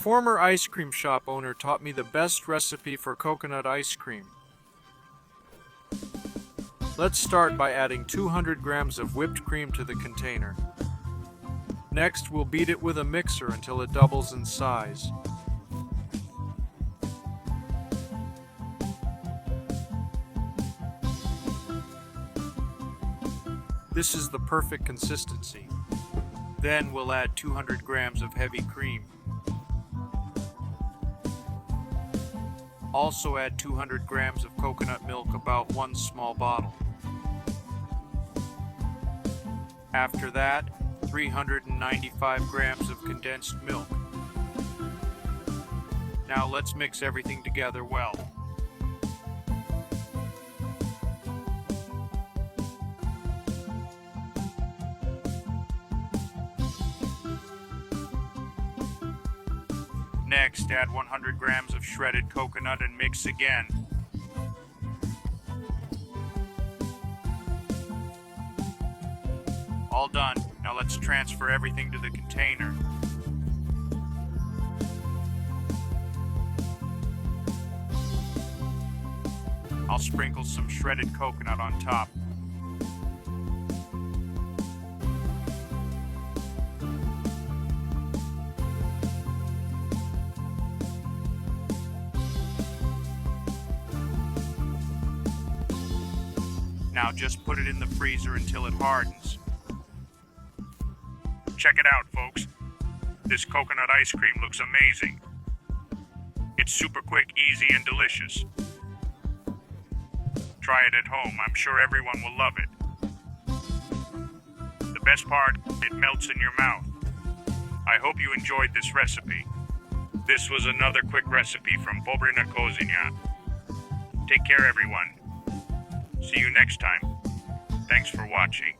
former ice cream shop owner taught me the best recipe for coconut ice cream. Let's start by adding 200 grams of whipped cream to the container. Next, we'll beat it with a mixer until it doubles in size. This is the perfect consistency. Then we'll add 200 grams of heavy cream. Also add 200 grams of coconut milk, about 1 small bottle. After that, 395 grams of condensed milk. Now let's mix everything together well. Next, add 100 grams of shredded coconut and mix again. All done. Now let's transfer everything to the container. I'll sprinkle some shredded coconut on top. Now just put it in the freezer until it hardens. Check it out, folks. This coconut ice cream looks amazing. It's super quick, easy, and delicious. Try it at home. I'm sure everyone will love it. The best part, it melts in your mouth. I hope you enjoyed this recipe. This was another quick recipe from Pobre na Cozinha. Take care, everyone. See you next time. Thanks for watching.